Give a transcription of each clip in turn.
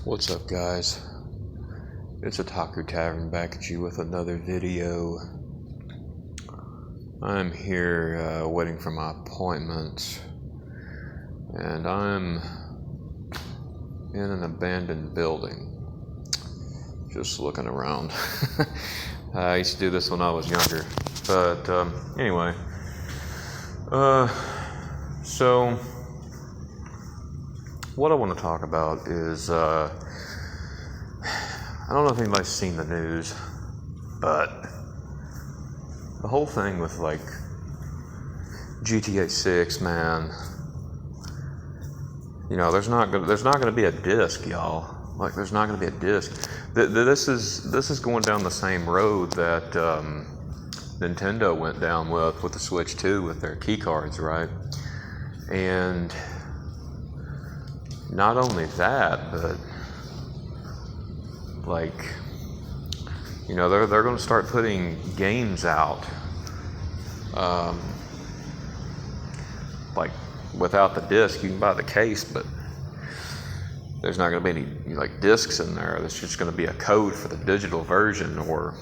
What's up, guys? It's Otaku Tavern back at you with another video. I'm here waiting for my appointment, and I'm in an abandoned building, just looking around. I used to do this when I was younger, but anyway. So what I want to talk about is, I don't know if anybody's seen the news, but the whole thing with like GTA 6, man. You know, there's not gonna be a disc, y'all. Like, there's not gonna be a disc. This is going down the same road that Nintendo went down with the Switch 2 with their key cards, right? And not only that, but like, you know, they're going to start putting games out, like without the disc. You can buy the case, but there's not going to be any like discs in there. There's just going to be a code for the digital version, or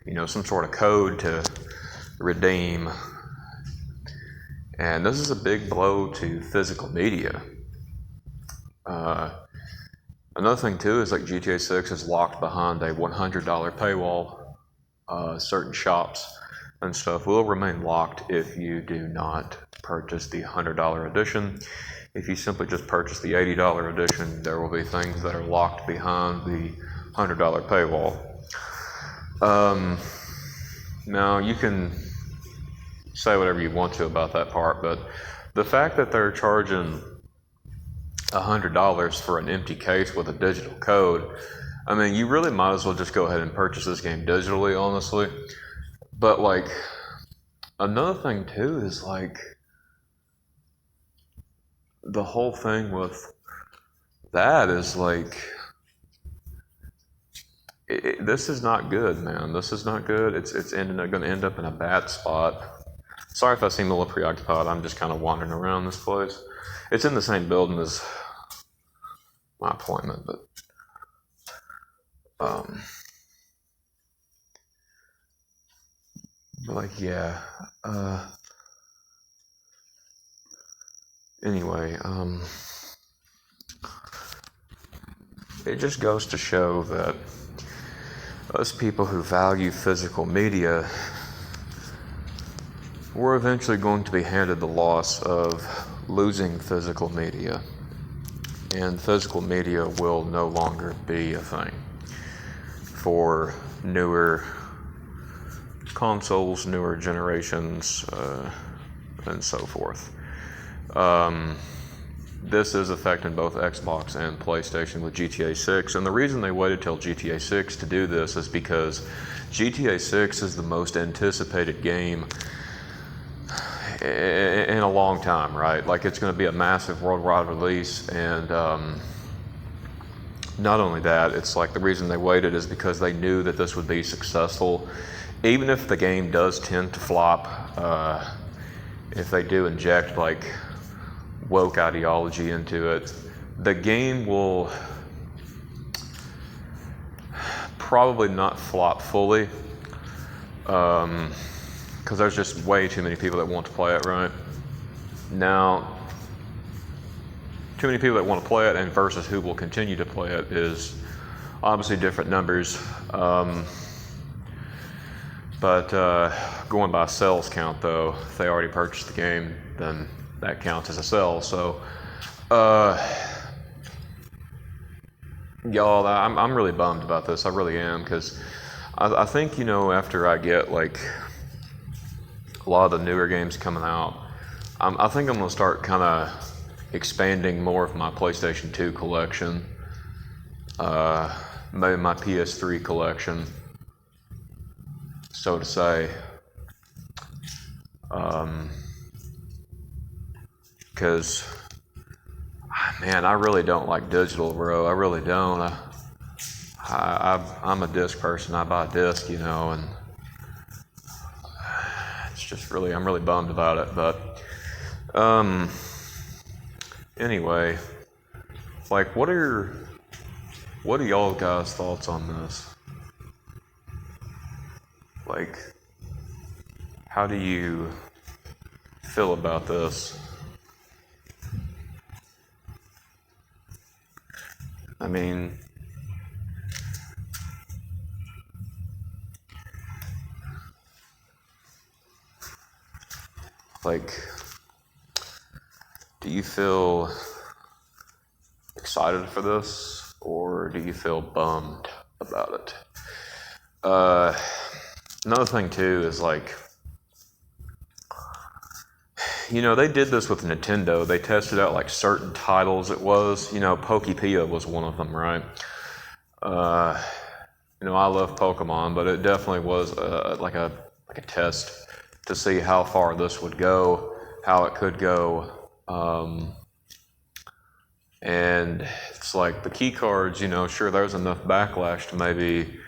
you know, some sort of code to redeem. And this is a big blow to physical media. Another thing too is like GTA 6 is locked behind a $100 paywall. Certain shops and stuff will remain locked if you do not purchase the $100 edition. If you simply just purchase the $80 edition, there will be things that are locked behind the $100 paywall. Now, you can say whatever you want to about that part, but the fact that they're charging $100 for an empty case with a digital code, I mean, you really might as well just go ahead and purchase this game digitally, honestly. But like, another thing too is like, the whole thing with that is like, this is not good, man. This is not good. It's going to end up in a bad spot. Sorry if I seem a little preoccupied. I'm just kind of wandering around this place. It's in the same building as my appointment, but like, yeah. Anyway, it just goes to show that us people who value physical media, we're eventually going to be handed the loss of losing physical media. And physical media will no longer be a thing for newer consoles, newer generations, and so forth. This is affecting both Xbox and PlayStation with GTA 6. And the reason they waited till GTA 6 to do this is because GTA 6 is the most anticipated game in a long time, right? Like, it's going to be a massive worldwide release, and not only that, it's like the reason they waited is because they knew that this would be successful. Even if the game does tend to flop, if they do inject like woke ideology into it, the game will probably not flop fully, because there's just way too many people that want to play it, right? Now, too many people that want to play it and versus who will continue to play it is obviously different numbers. But going by sales count, though, if they already purchased the game, then that counts as a sell. So, y'all, I'm really bummed about this. I really am, because I think, you know, after I get like a lot of the newer games coming out, I think I'm going to start kind of expanding more of my PlayStation 2 collection, maybe my PS3 collection, so to say, because, man, I really don't like digital, bro. I really don't. I'm a disc person. I buy a disc, you know, and it's just really, I'm really bummed about it. But Anyway, like, what are y'all guys' thoughts on this? Like, how do you feel about this? I mean, like, do you feel excited for this, or do you feel bummed about it? Another thing too is like, they did this with Nintendo. They tested out like certain titles. It was, Pokepia was one of them, right? I love Pokemon, but it definitely was like a test to see how far this would go, how it could go. And it's like the key cards, sure, there's enough backlash to maybe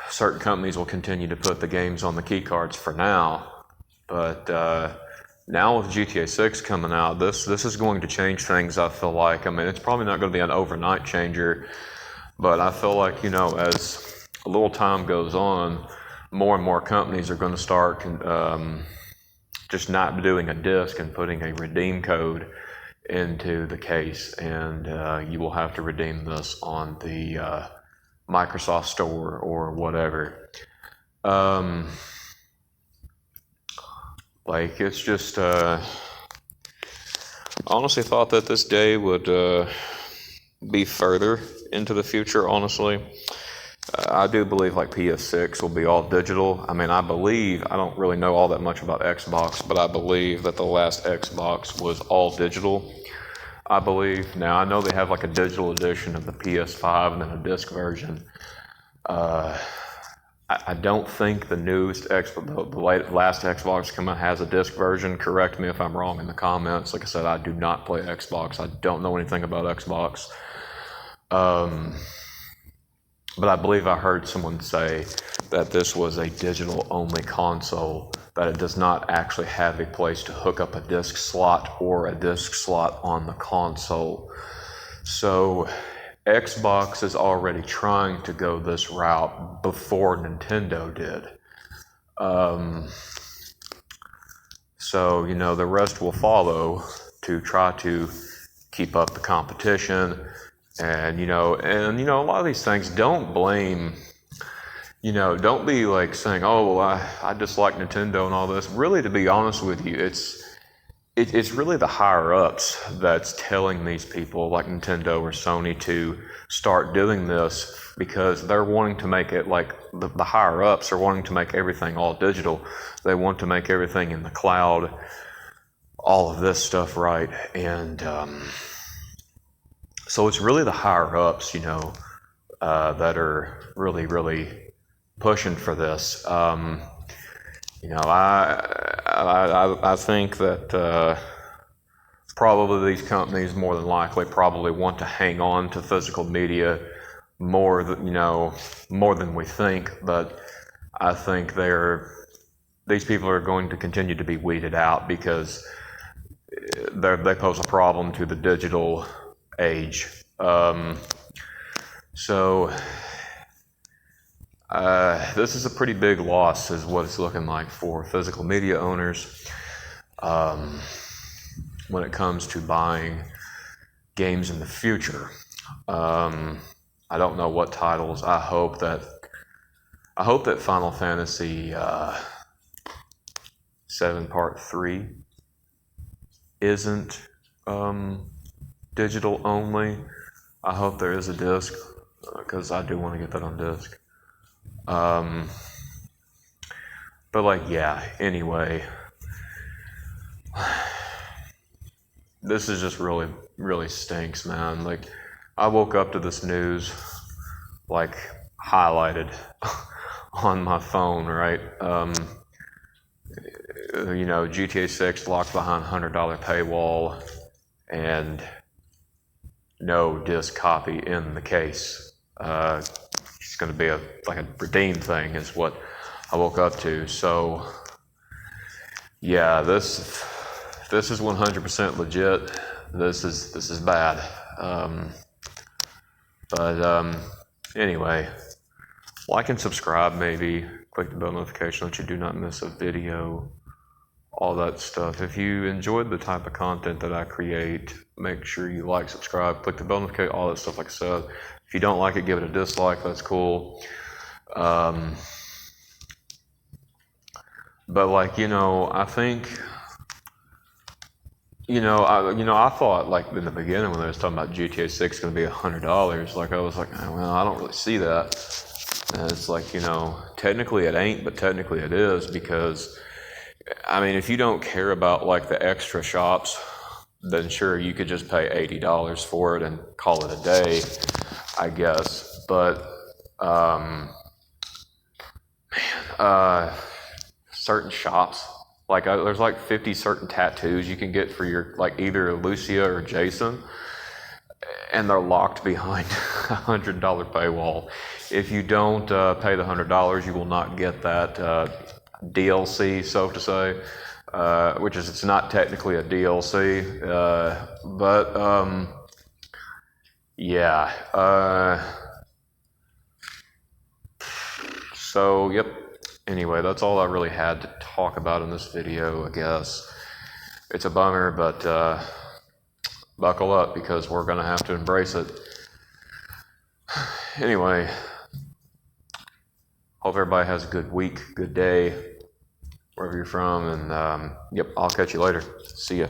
certain companies will continue to put the games on the key cards for now. But now with GTA 6 coming out, this is going to change things, I feel like. I mean, it's probably not going to be an overnight changer, but I feel like, as a little time goes on, more and more companies are going to start just not doing a disc and putting a redeem code into the case, and you will have to redeem this on the Microsoft Store or whatever. Like, it's just, I honestly thought that this day would be further into the future, honestly. I do believe like PS6 will be all digital. I mean, I don't really know all that much about Xbox, but I believe that the last Xbox was all digital, I believe. Now, I know they have like a digital edition of the PS5 and then a disc version. I don't think the last Xbox come out has a disc version. Correct me if I'm wrong in the comments. Like I said, I do not play Xbox. I don't know anything about Xbox. But I believe I heard someone say that this was a digital-only console, that it does not actually have a place to hook up a disc slot or a disc slot on the console. So Xbox is already trying to go this route before Nintendo did. So, the rest will follow to try to keep up the competition. And, a lot of these things, don't blame, don't be like saying, oh, well, I dislike Nintendo and all this. Really, to be honest with you, it's really the higher-ups that's telling these people like Nintendo or Sony to start doing this, because they're wanting to make it like the higher-ups are wanting to make everything all digital. They want to make everything in the cloud, all of this stuff, right? And so it's really the higher-ups, that are really, really pushing for this. I think that probably these companies more than likely probably want to hang on to physical media more than we think. But I think these people are going to continue to be weeded out, because they pose a problem to the digital age. So this is a pretty big loss, is what it's looking like for physical media owners when it comes to buying games in the future. I don't know what titles. I hope that Final Fantasy 7 Part 3 isn't digital only. I hope there is a disc, because I do want to get that on disc. But anyway, this is just really, really stinks, man. Like, I woke up to this news, like, highlighted on my phone, right? GTA 6 locked behind $100 paywall, and no disc copy in the case. It's going to be a redeem thing, is what I woke up to. So yeah, this is 100% legit. this is bad. But anyway, like and subscribe, maybe click the bell notification so that you do not miss a video, all that stuff. If you enjoyed the type of content that I create, make sure you like, subscribe, click the bell notification, all that stuff. Like I said, if you don't like it, give it a dislike. That's cool. But like, I think, I thought like in the beginning when I was talking about GTA 6 going to be $100, like I was like, oh, well, I don't really see that. And it's like, technically it ain't, but technically it is, because I mean, if you don't care about like the extra shops, then sure, you could just pay $80 for it and call it a day, I guess. But certain shops, like there's like 50 certain tattoos you can get for your, like either Lucia or Jason, and they're locked behind $100 paywall. If you don't pay the $100, you will not get that DLC, so to say, which is, it's not technically a DLC, but yeah. So yep. Anyway, that's all I really had to talk about in this video, I guess. It's a bummer, but buckle up, because we're going to have to embrace it. Anyway, hope everybody has a good week, good day, wherever you're from, and yep, I'll catch you later. See ya.